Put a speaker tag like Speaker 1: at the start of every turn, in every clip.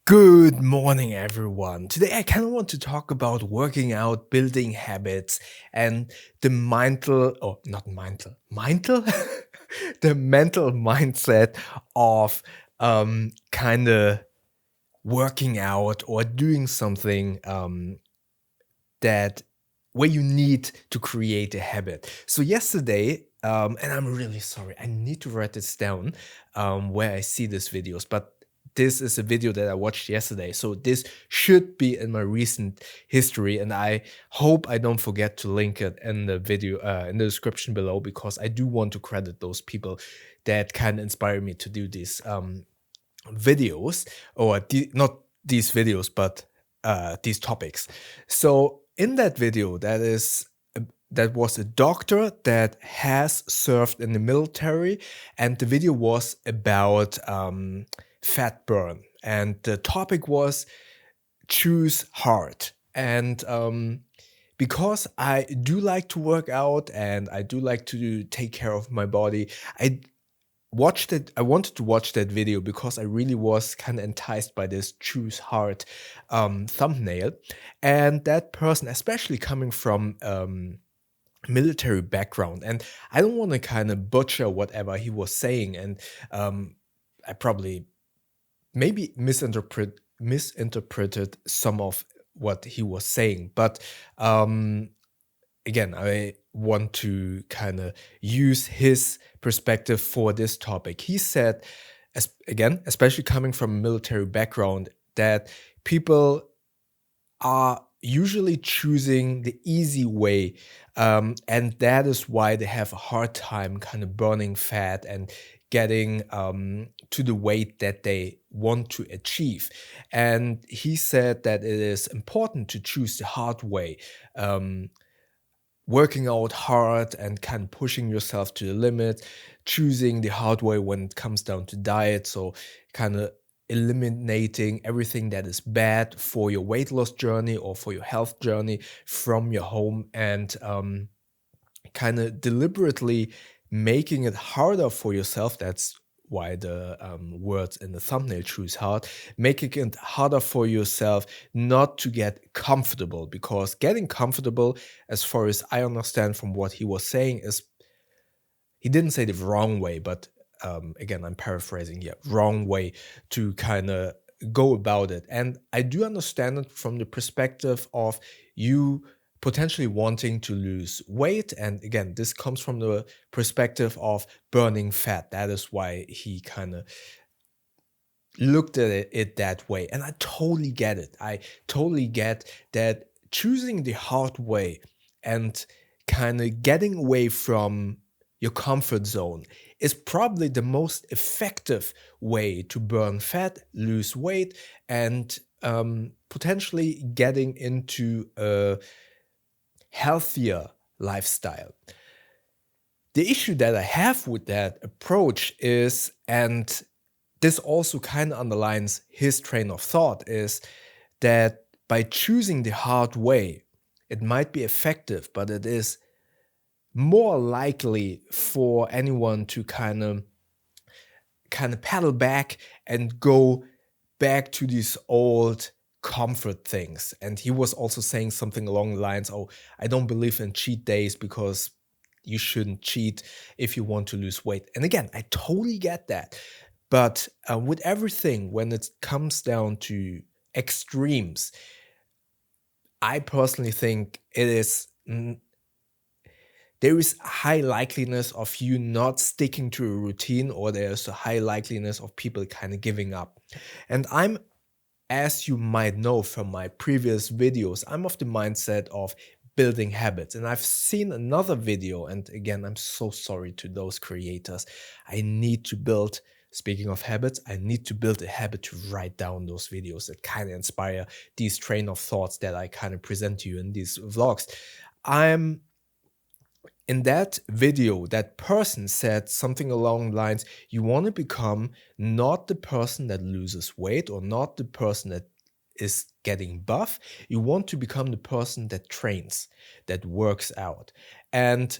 Speaker 1: Good morning, everyone. Today, I kind of want to talk about working out, building habits, and the the mental mindset of kind of working out or doing something that where you need to create a habit. So yesterday, and I'm really sorry, I need to write this down where I see these videos, but this is a video that I watched yesterday. So this should be in my recent history, and I hope I don't forget to link it in the video in the description below, because I do want to credit those people that kind of inspire me to do these videos, or not these videos, but these topics. So in that video, that was a doctor that has served in the military, and the video was about fat burn, and the topic was choose hard. And because I do like to work out and I do like to take care of my body, I wanted to watch that video because I really was kind of enticed by this choose hard thumbnail. And that person, especially coming from military background, and I don't want to kind of butcher whatever he was saying, and I probably maybe misinterpreted some of what he was saying, but again, I want to kind of use his perspective for this topic. He said, again, especially coming from a military background, that people are usually choosing the easy way, and that is why they have a hard time kind of burning fat and getting to the weight that they want to achieve. And he said that it is important to choose the hard way, working out hard and kind of pushing yourself to the limit, choosing the hard way when it comes down to diet. So kind of eliminating everything that is bad for your weight loss journey or for your health journey from your home, and kind of deliberately making it harder for yourself. That's why the words in the thumbnail choose hard, making it harder for yourself not to get comfortable, because getting comfortable, as far as I understand from what he was saying, is, he didn't say the wrong way, but again, I'm paraphrasing here, wrong way to kind of go about it. And I do understand it from the perspective of you potentially wanting to lose weight. And again, this comes from the perspective of burning fat. That is why he kind of looked at it that way. And I totally get it. I totally get that choosing the hard way and kind of getting away from your comfort zone is probably the most effective way to burn fat, lose weight, and potentially getting into a healthier lifestyle. The issue that I have with that approach is, and this also kind of underlines his train of thought, is that by choosing the hard way, it might be effective, but it is more likely for anyone to kind of paddle back and go back to these old comfort things. And he was also saying something along the lines, oh, I don't believe in cheat days because you shouldn't cheat if you want to lose weight. And again, I totally get that. But with everything, when it comes down to extremes, I personally think it is there is a high likeliness of you not sticking to a routine, or there's a high likeliness of people kind of giving up. And as you might know from my previous videos, I'm of the mindset of building habits. And I've seen another video, and again, I'm so sorry to those creators. Speaking of habits, I need to build a habit to write down those videos that kind of inspire these train of thoughts that I kind of present to you in these vlogs. In that video, that person said something along the lines, you want to become not the person that loses weight or not the person that is getting buff. You want to become the person that trains, that works out. And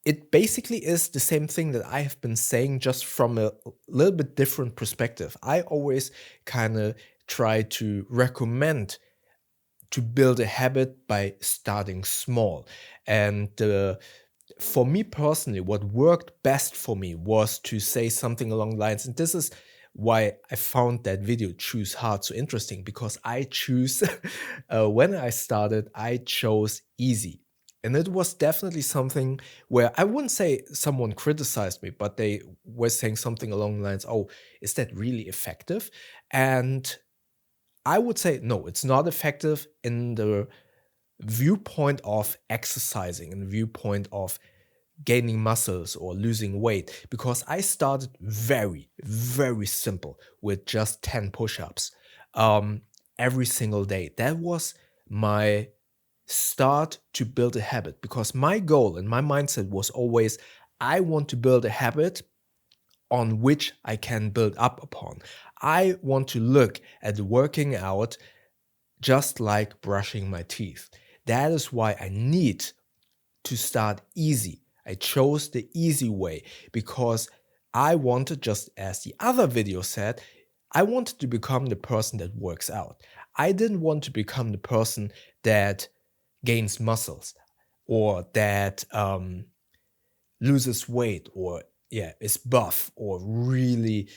Speaker 1: it basically is the same thing that I have been saying, just from a little bit different perspective. I always kind of try to recommend to build a habit by starting small. And for me personally, what worked best for me was to say something along the lines, and this is why I found that video Choose Hard so interesting, because I choose, when I started, I chose easy. And it was definitely something where I wouldn't say someone criticized me, but they were saying something along the lines, oh, is that really effective? And I would say, no, it's not effective in the viewpoint of exercising, in the viewpoint of gaining muscles or losing weight, because I started very, very simple with just 10 push-ups um, every single day. That was my start to build a habit, because my goal and my mindset was always, I want to build a habit on which I can build up upon. I want to look at working out just like brushing my teeth. That is why I need to start easy. I chose the easy way because I wanted, just as the other video said, I wanted to become the person that works out. I didn't want to become the person that gains muscles or that loses weight or is buff or really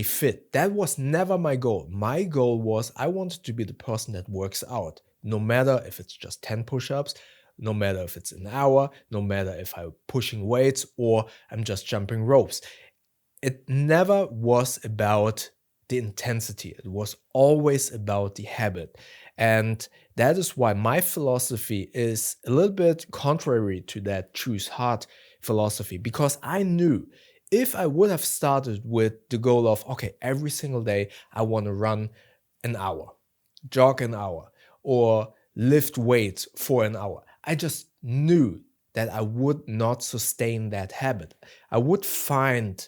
Speaker 1: fit. That was never my goal. My goal was I wanted to be the person that works out, no matter if it's just 10 push-ups, no matter if it's an hour, no matter if I'm pushing weights or I'm just jumping ropes. It never was about the intensity. It was always about the habit. And that is why my philosophy is a little bit contrary to that choose hard philosophy, because I knew if I would have started with the goal of, okay, every single day I want to run an hour, jog an hour, or lift weights for an hour, I just knew that I would not sustain that habit. I would find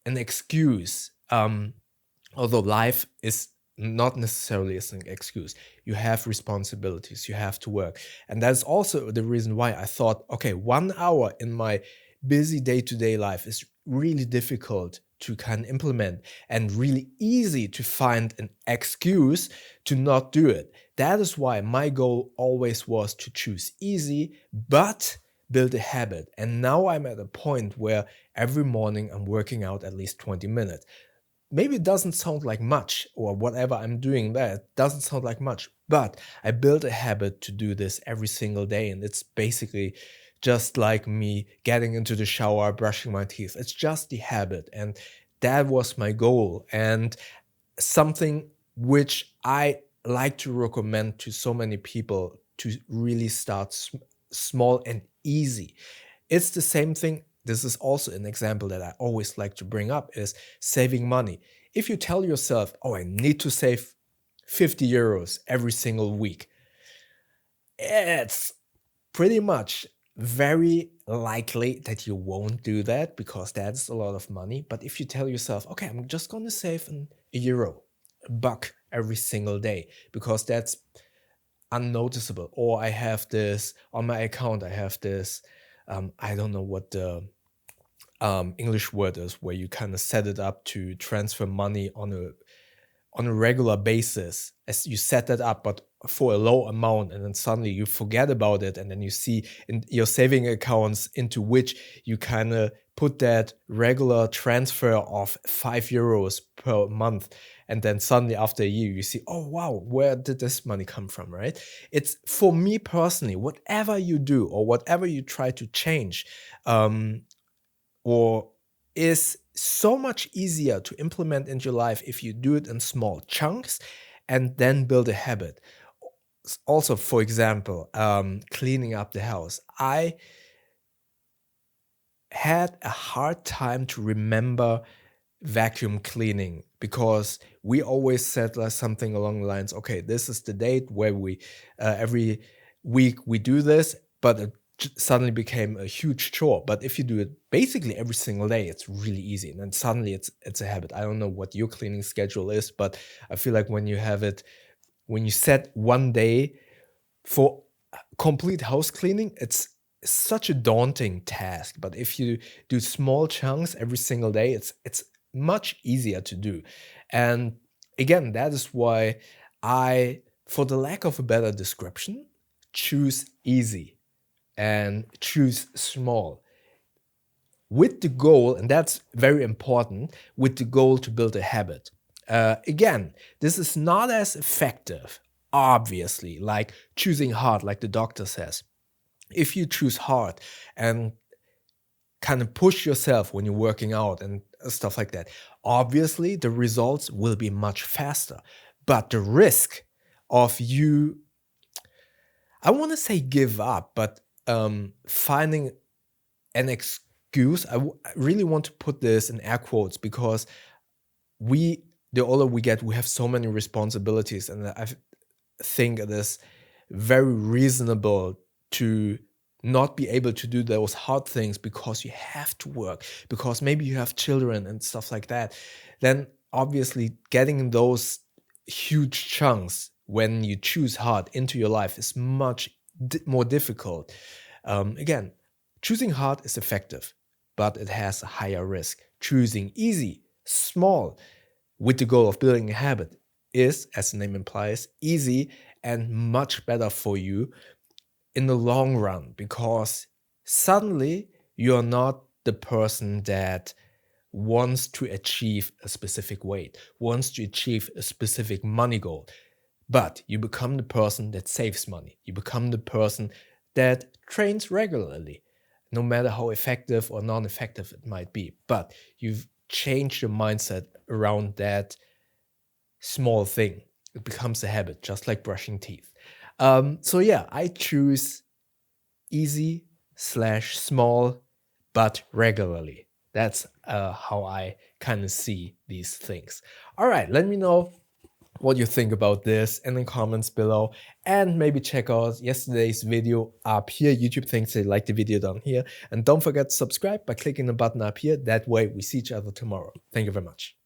Speaker 1: an excuse. Although life is not necessarily as an excuse. You have responsibilities, you have to work. And that's also the reason why I thought, okay, 1 hour in my busy day-to-day life is really difficult to kind of implement and really easy to find an excuse to not do it. That is why my goal always was to choose easy, but build a habit. And now I'm at a point where every morning I'm working out at least 20 minutes. Maybe it doesn't sound like much, or whatever I'm doing there doesn't sound like much, but I built a habit to do this every single day. And it's basically just like me getting into the shower, brushing my teeth. It's just the habit. And that was my goal. And something which I like to recommend to so many people to really start small and easy. It's the same thing. This is also an example that I always like to bring up, is saving money. If you tell yourself, oh, I need to save 50 euros every single week, it's pretty much very likely that you won't do that, because that's a lot of money. But if you tell yourself, okay, I'm just going to save a euro, a buck every single day, because that's unnoticeable. Or I have this on my account, I have this, I don't know what the English word is, where you kind of set it up to transfer money on a regular basis, as you set that up, but for a low amount, and then suddenly you forget about it, and then you see in your saving accounts into which you kind of put that regular transfer of 5 euros per month, and then suddenly after a year you see, oh wow, where did this money come from, right? It's, for me personally, whatever you do or whatever you try to change, or is so much easier to implement into your life if you do it in small chunks and then build a habit. Also, for example, cleaning up the house. I had a hard time to remember vacuum cleaning, because we always said something along the lines, okay, this is the date where we every week we do this, but it suddenly became a huge chore. But if you do it basically every single day, it's really easy, and then suddenly it's a habit. I don't know what your cleaning schedule is, but I feel like when you have it, when you set one day for complete house cleaning, it's such a daunting task. But if you do small chunks every single day, it's much easier to do. And again, that is why I, for the lack of a better description, choose easy and choose small with the goal, and that's very important, with the goal to build a habit. Again, this is not as effective, obviously, like choosing hard, like the doctor says. If you choose hard and kind of push yourself when you're working out and stuff like that, obviously the results will be much faster. But the risk of you, I want to say give up, but finding an excuse, I really want to put this in air quotes, because the older we get, we have so many responsibilities, and I think it is very reasonable to not be able to do those hard things because you have to work, because maybe you have children and stuff like that. Then obviously getting those huge chunks when you choose hard into your life is much more difficult. Again, choosing hard is effective, but it has a higher risk. Choosing easy, small, with the goal of building a habit is, as the name implies, easy and much better for you in the long run, because suddenly you're not the person that wants to achieve a specific weight, wants to achieve a specific money goal, but you become the person that saves money. You become the person that trains regularly, no matter how effective or non-effective it might be. But you've changed your mindset around that small thing. It becomes a habit, just like brushing teeth. So yeah, I choose easy slash small, but regularly. That's how I kind of see these things. All right, let me know what you think about this in the comments below, and maybe check out yesterday's video up here. YouTube thinks they like the video down here, and don't forget to subscribe by clicking the button up here. That way we see each other tomorrow. Thank you very much.